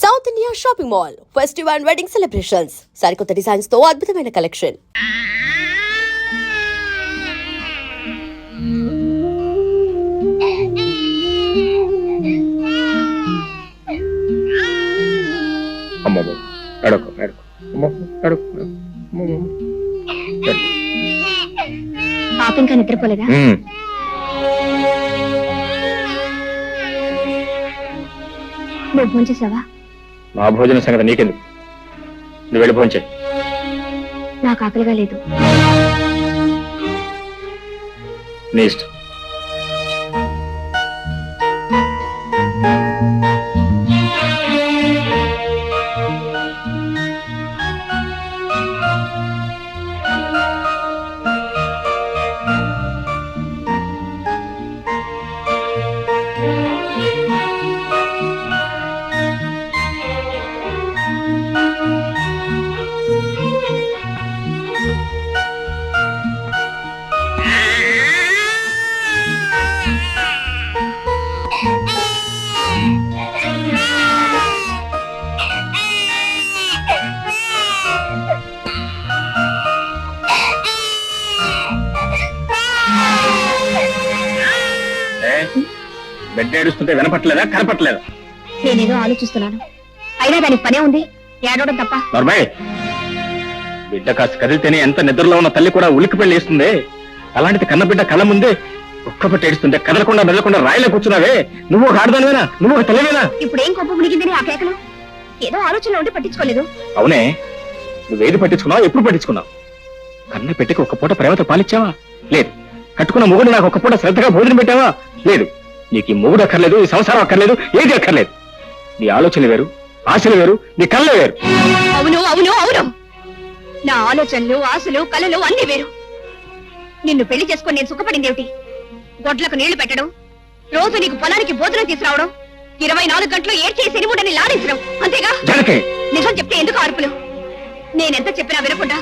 South India shopping mall festive and wedding celebrations సరికొత్త designs తో అద్భుతమైన కలెక్షన్. పాప ఇంకా నిద్రపోలేదా? నువ్వు భోజనం చేసావా? నా భోజన సంగతి నీకెందుకు? నువ్వు వెళ్ళి భోంచే. నాకు ఆకలిగా లేదు. నీ ఇష్టం. బిడ్డ ఏడుస్తుంటే వినపట్లేదా, కనపట్లేదా? నేనేదో ఆలోచిస్తున్నాను, అయినా దానికి పనే ఉంది ఏడవడం తప్ప. నర్మయ్, బిడ్డ కాస్త కదిలితేనే ఎంత నిద్రలో ఉన్న తల్లి కూడా ఉలిక్కి పెళ్లి వేస్తుంది. అలాంటిది కన్న బిడ్డ కళ్ళ ముందే ఒక్కపట్టి ఏడుస్తుంటే కదలకుండా మెదలకుండా రాయిలో కూర్చున్నావే. నువ్వు ఒక ఆడదానివేనా? నువ్వు ఒక తల్లివేనా? ఇప్పుడు ఏం కొంప మునిగిందని ఆ కేకలు? ఏదో ఆలోచనలో ఉంటే పట్టించుకోలేదు. అవునే, నువ్వేది పట్టించుకున్నావు? ఎప్పుడు పట్టించుకున్నావు? కన్న పెట్టికి ఒక్క పూట ప్రేమతో పాలిచ్చావా? లేదు. కట్టుకున్న మొగుడు నాకు ఒక్క పూట శ్రద్ధగా భోజనం పెట్టావా? లేదు. నీకు ఈ మొగుడు అక్కర్లేదు, ఈ సంసారం అక్కర్లేదు, ఏది అక్కర్లేదు. నీ ఆలోచనలు వేరు, ఆశలు వేరు, నీ కళ్ళే వేరు. అవును అవును అవును, నా ఆలోచనలు, ఆశలు, కళలు అన్ని వేరు. నిన్ను పెళ్లి చేసుకొని నేను సుఖపడింది ఏమిటి? గొడ్లకు నీళ్లు పెట్టడం, రోజు నీకు పొలానికి భోజనం తీసుకురావడం, 24 గంటలు ఏడ్చేసి ఎనిముడని లాడించడం, అంతేగా? నిజం చెప్తే ఎందుకు అరుపులు? నేనెంత చెప్పినా వినకుండా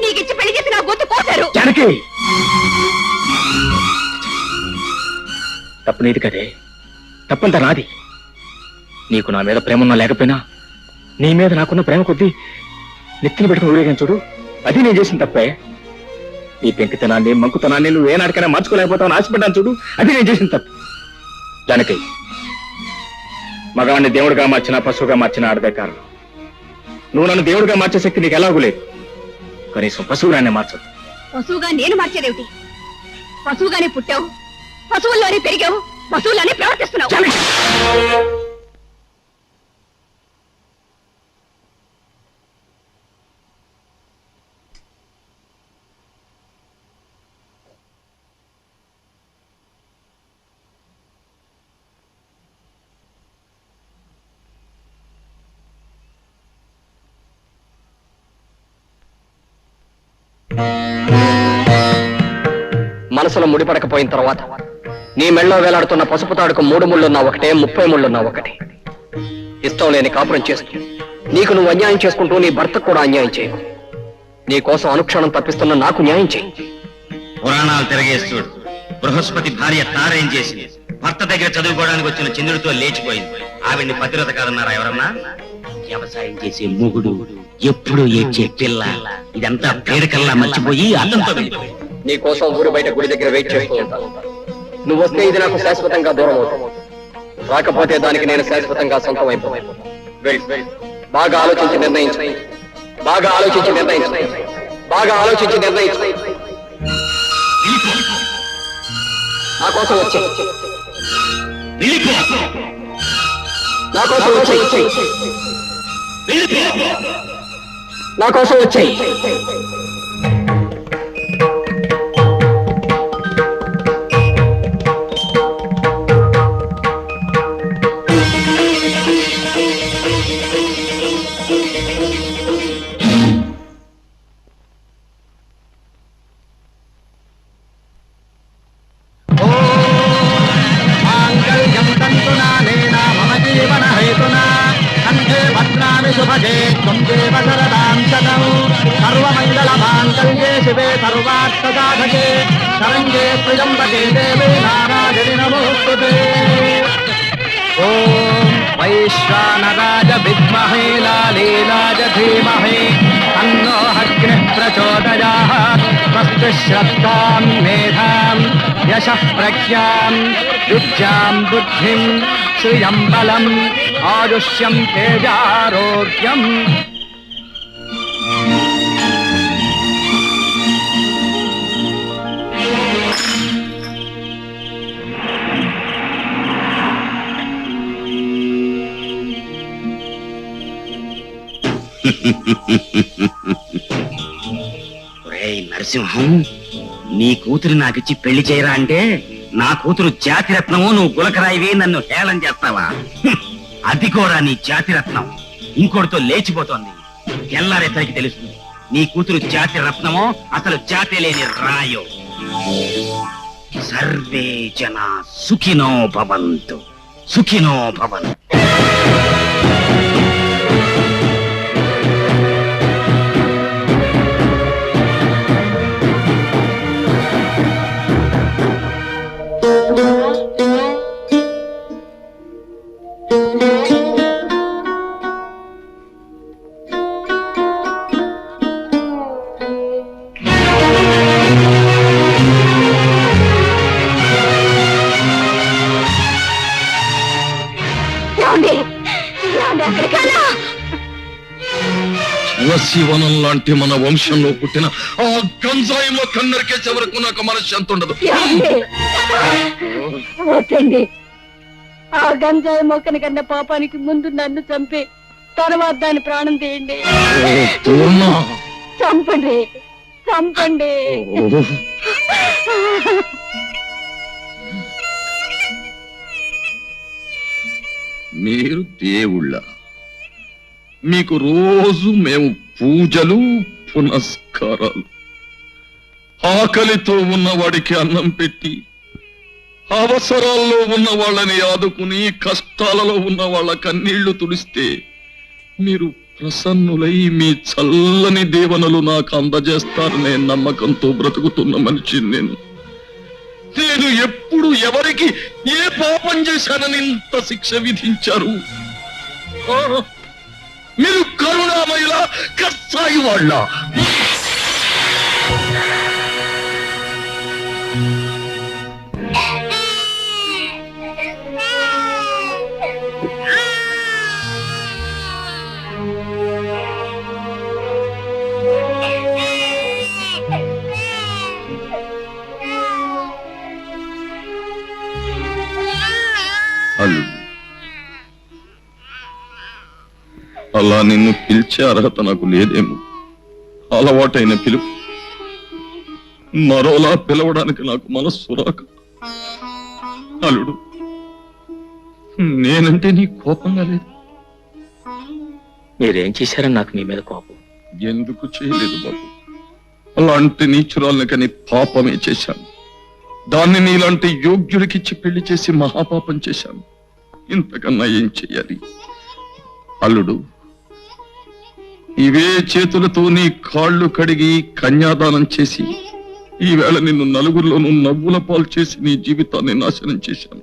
నీకిచ్చి పెళ్లి చేసి నా గొంతు కోసారు. తప్పు నీది కదే, తప్పంతా నాది. నీకు నా మీద ప్రేమ ఉన్నా లేకపోయినా నీ మీద నాకున్న ప్రేమ కొద్దీ నెత్తిని పెట్టుకుని ఊరేగాను చూడు, అది నేను చేసిన తప్పే. నీ పెంకితనాన్ని, మంకుతనాన్ని నువ్వు ఏనాటికైనా మార్చుకోలేకపోతావు ఆశపడ్డాను చూడు, అది నేను చేసిన తప్పు. జానకి, మగాన్ని దేవుడిగా మార్చినా పశువుగా మార్చినా ఆడదే కారణం. నువ్వు నన్ను దేవుడిగా మార్చే శక్తి నీకు ఎలాగూ లేదు, కనీసం పశువుగానే మార్చదు. పశువుగా నేను మార్చేదేమిటి? పశువుగానే పుట్టావు, పశువుల్లోనే పెరిగావు, పశువుల్లోనే ప్రవర్తిస్తున్నావు. మనసులో ముడిపడకపోయిన తర్వాత నీ మెళ్ళో వేలాడుతున్న పసుపు తాడుకు 3 ముళ్ళున్నా ఒకటే, 30 ముళ్ళున్నా ఒకటే. ఇష్టం లేని కాపురం చేస్తూ నీకు నువ్వు అన్యాయం చేసుకుంటూ నీ భర్తకు కూడా అన్యాయం చేయకు. నీ కోసం అనుక్షణం తప్పిస్తున్న నాకు న్యాయం చేయి. పురాణాలు తిరగేస్తుడు బృహస్పతి భార్య తారేం చేసి భర్త దగ్గర చదువుకోవడానికి వచ్చిన చంద్రుడితో లేచిపోయింది. ఆవిడ్ని పతివ్రత కాదన్నారా ఎవరన్నా? వ్యవసాయం చేసే మూగుడు, ఎప్పుడు ఏడ్చే పిల్ల, ఇదంతా పేరుకల్లా మర్చిపోయి అల్లంతో వెళ్ళిపోయింది. నీ కోసం ఊరు బయట గుడి దగ్గర వెయిట్ చేస్తూ ఉంటాను. నువ్వు వస్తే ఇది నాకు శాశ్వతంగా దూరం అవుతుంది, రాకపోతే దానికి నేను శాశ్వతంగా సొంతం అయిపోతాను. బాగా ఆలోచించి నిర్ణయించు, బాగా ఆలోచించి నిర్ణయించు, బాగా ఆలోచించి నిర్ణయించు. నా కోసం వచ్చి, నా కోసం వచ్చి, నా కోసం వచ్చాయి. सर्वार्थसाधके शरण्ये त्र्यम्बके देवे नारायणि नमोस्तुते। ओम वैश्वानराय श्रद्धां मेधां यशः प्रज्ञां विद्यां बुद्धिं श्रियं बलम् आयुष्यं तेजारोग्यम् ఒరేయ్ నరసింహం, నీ కూతురు నాకిచ్చి పెళ్లి చేయరా అంటే నా కూతురు జాతిరత్నము, నువ్వు గులకరాయివి, నన్ను హేళన చేస్తావా? అది కూడా నీ జాతిరత్నం ఇంకోటితో లేచిపోతోంది. తెల్లారేసరికి తెలుస్తుంది నీ కూతురు జాతి రత్నమో అసలు జాతి లేని రాయో. సర్వే జన సుఖినో భవంతు, సుఖినో భవంతు. శివనం లాంటి మన వంశంలో పుట్టిన ఆ గంజాయి మొక్క నరికేసే వరకు నాకు మనశ్శాంతి ఉండదు. వద్దండి, ఆ గంజాయి మొక్కని కన్నా పాపానికి ముందు నన్ను చంపి తర్వాత దాని ప్రాణం తీయండి. చంపండి, చంపండి. మీరు దేవుళ్ళ, మీకు రోజు మేము పూజలు పునస్కారాలు. ఆకలితో ఉన్నవాడికి అన్నం పెట్టి, అవసరాల్లో ఉన్న వాళ్ళని ఆదుకుని, కష్టాలలో ఉన్న వాళ్ళ కన్నీళ్లు తుడిస్తే మీరు ప్రసన్నులై మీ చల్లని దీవెనలు నాకు అందజేస్తారనే నమ్మకంతో బ్రతుకుతున్న మనిషిని నేను. నేను ఎప్పుడు ఎవరికి ఏ పాపం చేశానని ఇంత శిక్ష విధించారు? మీరు కరుణామయుల, కసాయి వాళ్ళ. అలా నిన్ను పిలిచే అర్హత నాకు లేదేమో. అలవాటైన పిలుపు మరోలా పిలవడానికి నాకు మనస్సు రాక. అల్లుడు, నేనంటే నీ కోపంగా లేదు. మీరేం చేశారని నాకు మీ మీద కోపం? ఎందుకు చేయలేదు బాబు. అలాంటి నీచురాల్ని కని పాపమే చేశాను. దాన్ని నీలాంటి యోగ్యుడికిచ్చి పెళ్లి చేసి మహాపాపం చేశాను. ఇంతకన్నా ఏం చెయ్యాలి? అల్లుడు, ఇవే చేతులతో నీ కాళ్ళు కడిగి కన్యాదానం చేసి ఈవేళ నిన్ను నలుగురిలోనూ నవ్వుల పాలు చేసి నీ జీవితాన్ని నాశనం చేశాను.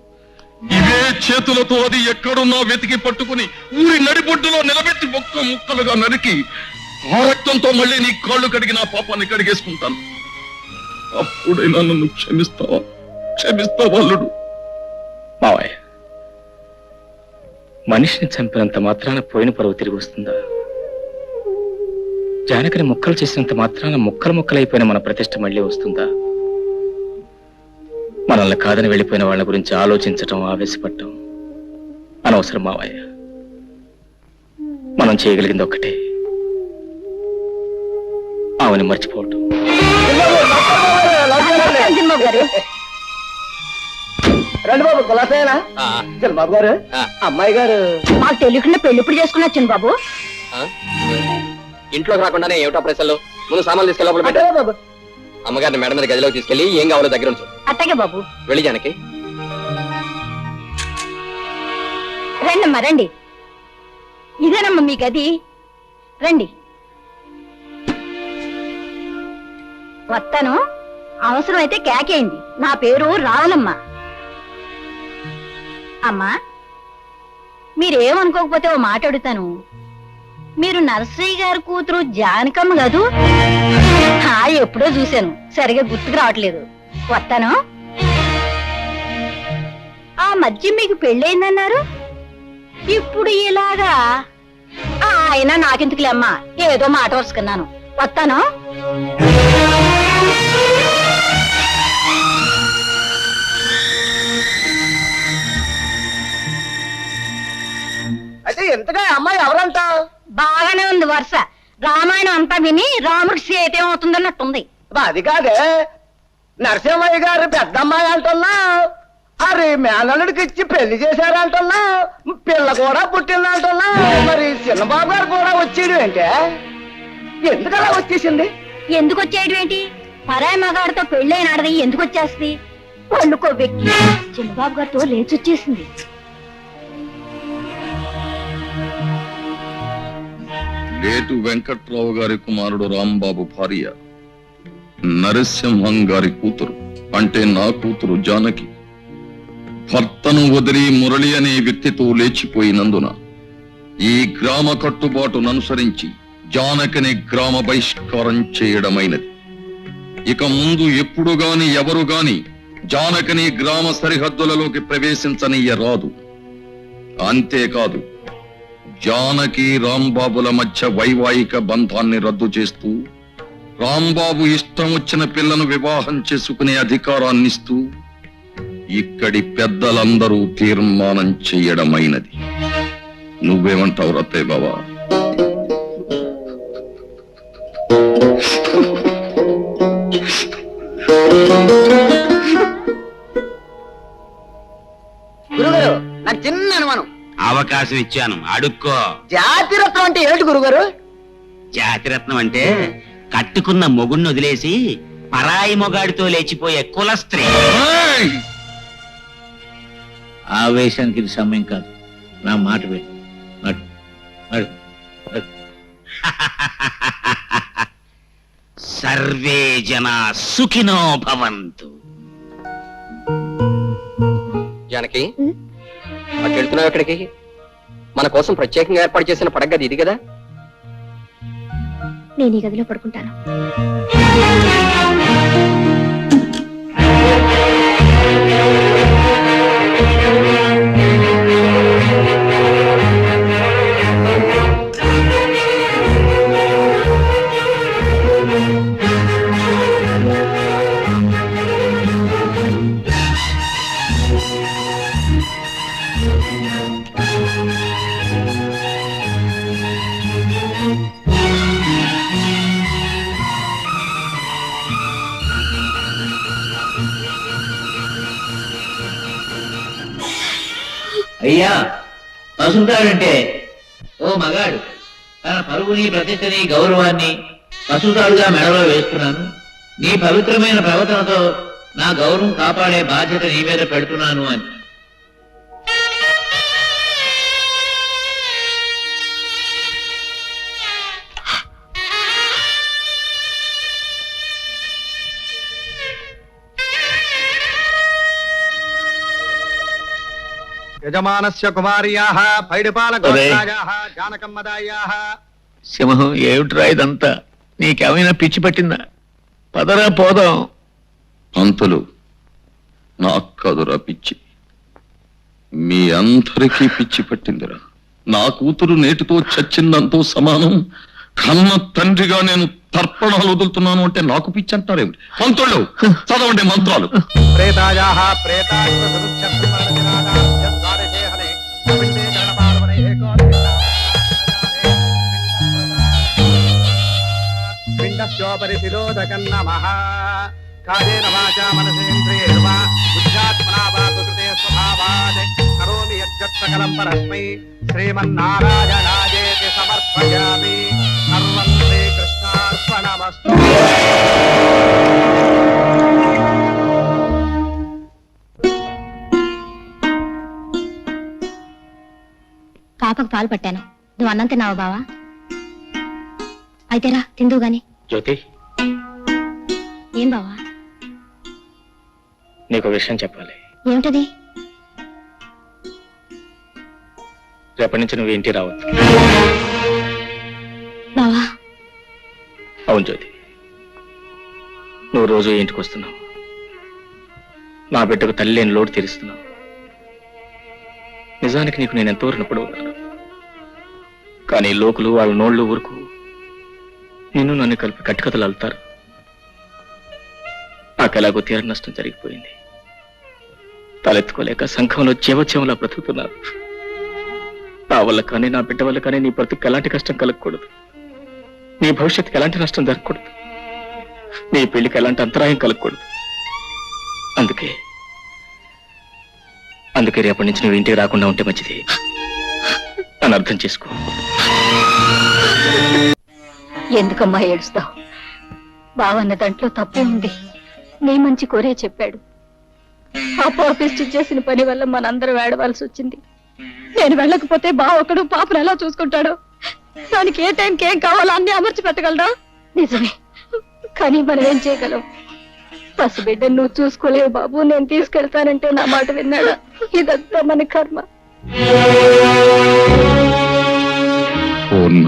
ఇవే చేతులతో అది ఎక్కడున్నా వెతికి పట్టుకుని ఊరి నడిబొడ్డులో నిలబెట్టి ఒక్క ముక్కలుగా నరికి ఆ రక్తంతో మళ్ళీ నీ కాళ్ళు కడిగి నా పాపాన్ని కడిగేసుకుంటాను. అప్పుడైనా నన్ను క్షమిస్తావా? క్షమిస్తావా అల్లుడు? మావయ్య, మనిషిని చంపినంత మాత్రాన పోయిన పరువు తిరిగి వస్తుందా? జానకిని ముక్కలు చేసినంత మాత్రాన ముక్కలు ముక్కలైపోయిన మన ప్రతిష్ట మళ్ళీ వస్తుందా? మనల్ని కాదని వెళ్ళిపోయిన వాళ్ళ గురించి ఆలోచించటం, ఆవేశపడటం అనవసరం మావయ్య. మనం చేయగలిగింది ఒక్కటే, ఆమెను మర్చిపోవటం. రండి బాబు, కులాసేనా? బాబు గారు, అమ్మాయి గారు మాకు తెలియకుండా పెళ్లి ఇప్పుడు చేసుకున్నా బాబు. ఇంట్లోకి రాకుండానే ఏమిటా ప్రశ్నలు? ముందు సామాన్లు తీసుకెళ్ళి లోపల పెట్టు. బాబు. అమ్మగారిని మేడం మీద గదిలోకి తీసుకెళ్లి ఏం కావాలో దగ్గర ఉంచు. అట్టగే బాబు. వెళ్ళి జానకి. రండమ్మా, రండి. ఇదేనమ్మా మీ గది, రండి. వస్తాను, అవసరమైతే కేకేయండి. నా పేరు రావులమ్మ. అమ్మా, మీరేమనుకోకపోతే ఓ మాట అడుగుతాను. మీరు నరసయ్య గారి కూతురు జానకమ్మ కదూ? ఎప్పుడో చూశాను, సరిగా గుర్తుకు రావట్లేదు. వస్తాను. ఆ మధ్య మీకు పెళ్ళయిందన్నారు, ఇప్పుడు ఇలాగా? అయినా నాకెందుకులే అమ్మా, ఏదో మాట వరుసుకున్నాను. వస్తాను. అయితే ఎంతగా అమ్మాయి ఎవరంట? బాగానే ఉంది వరుస. రామాయణం అంతా విని రాముడికి సీత ఏమవుతుందన్నట్టుంది. అది కాదే, నరసింహయ్య గారు పెద్దమ్మాయి అంటున్నా, అరే మేనల్లుడికి ఇచ్చి పెళ్లి చేశారంటున్నా, పిల్ల కూడా పుట్టిందంటున్నా, మరి చిన్నబాబు గారు కూడా వచ్చేయడం ఏంటే? ఎందుకలా వచ్చేసింది? ఎందుకు వచ్చేయడం ఏంటి? పరాయి మగాడితో పెళ్ళైనాడది ఎందుకు వచ్చేస్తుంది? ఒళ్ళుకో వ్యక్తి చిన్నబాబు గారితో లేచి వచ్చేసింది. లేటు వెంకట్రావు గారి కుమారుడు రాంబాబు భార్య నరసింహం గారి కూతురు, అంటే నా కూతురు జానకి భర్తను వదిలి మురళి అనే వ్యక్తితో లేచిపోయినందున ఈ గ్రామ కట్టుబాటును అనుసరించి జానకిని గ్రామ బహిష్కారం చేయడమైనది. ఇక ముందు ఎప్పుడు గాని ఎవరు గాని జానకిని గ్రామ సరిహద్దులలోకి ప్రవేశించనీయరాదు. అంతేకాదు, జానకి రాంబాబుల మధ్య వైవాహిక బంధాన్ని రద్దు చేస్తూ రాంబాబు ఇష్టం వచ్చిన పిల్లను వివాహం చేసుకునే అధికారాన్నిస్తూ ఇక్కడి పెద్దలందరూ తీర్మానం చేయడమైనది. నువ్వేమంటావు రత్తయ్య బావా? గురుగారు, నాకు చిన్న అనుమానం. అవకాశం ఇచ్చాను, అడుక్కో. జాతిరత్నం అంటే ఏమిటి గురుగారు? జాతిరత్నం అంటే కట్టుకున్న మొగుణ్ణి వదిలేసి పరాయి మొగాడితో లేచిపోయే కుల స్త్రీ. ఆవేశానికి ఇది సమయం కాదు. నా మాట విను. సర్వే జనా సుఖినో భవంతు. జానకి, అటు వెళ్తున్నావు ఎక్కడికి? మన కోసం ప్రత్యేకంగా ఏర్పాటు చేసిన పడగది ఇది కదా? నేను ఈ గదిలో పడుకుంటాను. అయ్యా, పసుతాడంటే ఓ మగాడు తన పరువుని, ప్రతిష్టని, గౌరవాన్ని పసుతాడుగా మెడలో వేస్తున్నాను. నీ పవిత్రమైన ప్రవర్తనతో నా గౌరవం కాపాడే బాధ్యత నీ మీద పెడుతున్నాను అని. యజమానస్య కుమార్యాః పైడిపాల గోత్రాయాః జానకమ్మదాయాః. సింహం, ఏమిట్రా ఇదంతా? నీకేమైనా పిచ్చి పట్టిందా? పదరా పోదాం. అంతలు నాకు కాదురా పిచ్చి, మీ అందరికీ పిచ్చి పట్టిందిరా. నా కూతురు నేటితో చచ్చిందంతో సమానం. కన్న తండ్రిగా నేను తర్పణాలు వదులుతున్నాను అంటే నాకు పిచ్చి అంటారేమిటి? మంత్రులు చదవండి మంత్రాలు. ప్రేతాయాః ప్రేతాశ్వసముచ్చర్పణదినాదాస్య ద్వాదశే హరే పిండే గణపార్వణే పిండస్యోపరి శిరోదకం నమః. కాయేన వాచా మనసేంద్రియైర్వా బుద్ధ్యాత్మనా వా సుకృతే స్వభావాద్ కరోమి యజ్జత్ సకలం పరస్మై శ్రీమన్నారాయణాయేతి సమర్పయామి. సర్వం శ్రీకృష్ణార్పణమస్తు. పాపకు పాలు పట్టాను. నువ్వు అన్నం తిన్నావా బావా? అయితేరా తిందువు గాని. జ్యోతి, ఏం బావా? నీకు విషయం చెప్పాలి. ఏమిటది? రేపటి నుంచి నువ్వు ఇంటికి రావద్దు. అవును జ్యోతి, నువ్వు రోజు ఇంటికి వస్తున్నావు, నా బిడ్డకు తల్లి లేని లోటు తీరుస్తున్నావు. నిజానికి నీకు నేను ఎంతో రుణపడి ఉన్నాను. కానీ లోకులు వాళ్ళ నోళ్ళు ఊరుకు నిన్ను నన్ను కలిపి కట్టుకథలు అల్లుతారు. నాకు ఎలాగో తీరని నష్టం జరిగిపోయింది. తలెత్తుకోలేక సంఘంలో చేవచేవలా బ్రతుకుతున్నారు. నా వల్ల కానీ నా బిడ్డ వల్ల కానీ నీ బ్రతుకు ఎలాంటి కష్టం కలగకూడదు. నీ భవిష్యత్తుకి ఎలాంటి నష్టం జరగకూడదు. నీ పెళ్లికి ఎలాంటి అంతరాయం కలగకూడదు. అందుకే రేపటి నుంచి నువ్వు ఇంటికి రాకుండా ఉంటే మంచిది. నన్ను అర్థం చేసుకో. ఎందుకమ్మా ఏడుస్తావు? బావన్న దాంట్లో తప్పు ఉంది. నీ మంచి కోరే చెప్పాడు. ఆ పాపిస్ట్ చేసిన పని వల్ల మనందరం ఏడవలసి వచ్చింది. నేను వెళ్ళకపోతే బావ ఒకడు పాపను ఎలా చూసుకుంటాడు? దానికి ఏ టైంకి ఏం కావాలో అన్ని అమర్చి పెట్టగలరా? నిజమే, కానీ మనం ఏం చేయగలం? పసిబిడ్డ నువ్వు చూసుకోలేవు బాబు, నేను తీసుకెళ్తానంటే నా మాట విన్నాడా? ఇదంతా మన కర్మ. పూర్ణ,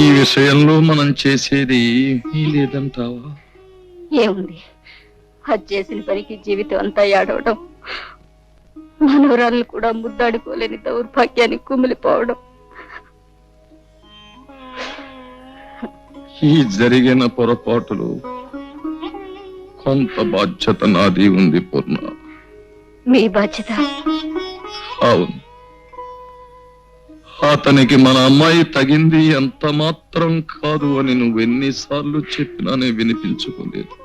ఈ విషయంలో మనం చేసేది ఏమీ లేదంటావా? ఏముంది, అది చేసిన పనికి జీవితం అంతా ఏడవడం, మనవరాళ్ళు కూడా ముద్దాడుకోలేని దౌర్భాగ్యానికి కుమిలిపోవడం. ఈ జరిగిన పొరపాటులు కొంత బాధ్యత నాది ఉంది పూర్ణ. మీ బాధ్యత? అవును, అతనికి మన అమ్మాయి తగింది ఎంత మాత్రం కాదు అని నువ్వెన్నిసార్లు చెప్పినానే వినిపించుకోలేదు.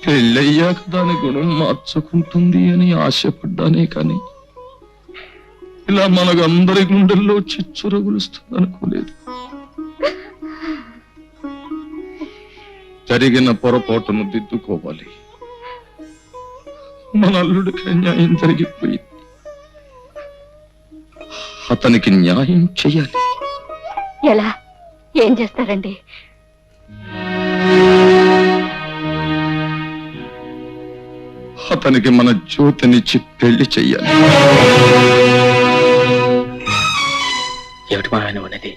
పెళ్ళయ్యాక దాని గుణం మార్చుకుంటుంది అని ఆశపడ్డానే కాని ఇలా మనకందరి గుండెల్లో చిచ్చు రగులుస్తుంది అనుకోలేదు. జరిగిన పొరపాటును దిద్దుకోవాలి. మన అల్లుడికి న్యాయం జరిగిపోయింది. అతనికి న్యాయం చెయ్యాలి. ఎలా? ఏం చేస్తారండి? అతనికి మన జ్యోతినిచ్చి పెళ్లి చెయ్యాలి. ఏమిటి మావయ్య అనేది?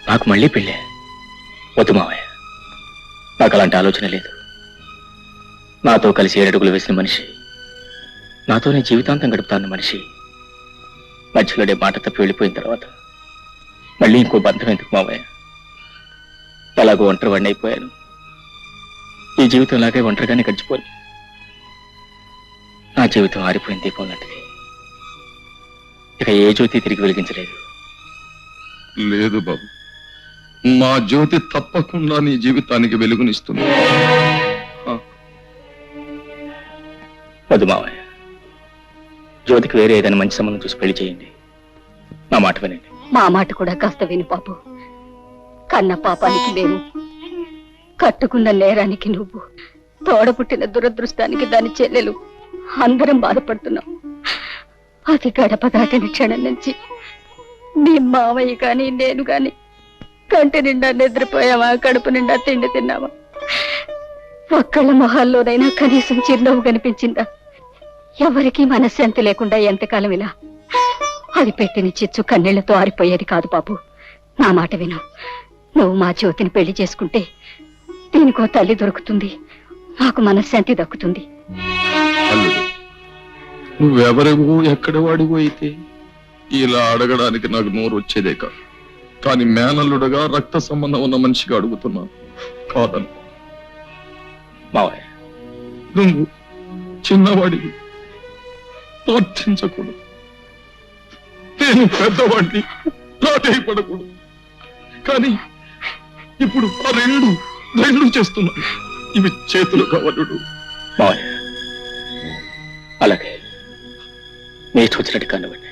నాకు మళ్ళీ పెళ్ళే? వద్దు మావయ్య, నాకు అలాంటి ఆలోచన లేదు. నాతో కలిసి 7 అడుగులు వేసిన మనిషి, నాతోనే జీవితాంతం గడుపుతాన్న మనిషి మధ్యలోనే మాట తప్పి వెళ్ళిపోయిన తర్వాత మళ్ళీ ఇంకో బంధం ఎందుకు మావయ్య? ఎలాగో ఒంటరి వాడిని అయిపోయాను. ఈ జీవితం లాగే ఒంటరిగానే గడిచిపోయి నా జీవితం ఆరిపోయిన దీపం లాంటిది. ఇక ఏ జ్యోతి తిరిగి వెలిగించలేదు. లేదు బాబు, మా జ్యోతి తప్పకుండా నీ జీవితానికి వెలుగునిస్తుంది. వద్దు మావయ్య, జ్యోతికి వేరే ఏదైనా మంచి సంబంధం చూసి పెళ్లి చేయండి. నా మాట వినండి. మా మాట కూడా కాస్త విను బాబు. కన్న పాపానికి నేను, కట్టుకున్న నేరానికి నువ్వు, తోడపుట్టిన దురదృష్టానికి దాని చెల్లెలు అందరం బాధపడుతున్నాం. అది గడప దాటిన క్షణం నుంచి నీ మావయ్య గాని నేను గాని కంటి నిండా నిద్రపోయావా, కడుపు నిండా తిండి తిన్నావా? ఒక్కళ్ళ మొహాల్లోనైనా కనీసం చిరునవ్వు కనిపించిందా? ఎవరికీ మనశ్శాంతి లేకుండా ఎంతకాలం ఇలా? అది పెట్టిన చిచ్చు కన్నీళ్లతో ఆరిపోయేది కాదు బాబు. నా మాట విను. నువ్వు మా జ్యోతిని పెళ్లి చేసుకుంటే దీనికో తల్లి దొరుకుతుంది, నాకు మనశ్శాంతి దక్కుతుంది. అల్లుడు, నువ్వెవరివో ఎక్కడ వాడివో అయితే ఇలా అడగడానికి నాకు నోరు వచ్చేదే కాదు. కానీ మేనల్లుడుగా రక్త సంబంధం ఉన్న మనిషిగా అడుగుతున్నా. కాదను. మావయ్య, నువ్వు చిన్నవాడివి, ప్రార్థించకూడదు. నేను పెద్దవాడిని, ప్రాధేయపడకూడదు. కానీ ఇప్పుడు ఆ రెండు చేస్తున్నాను. ఇవి చేతులు కావలుడు. మావయ్య, అలాగే మీ ఇష్టం వచ్చినట్టు కానివ్వండి.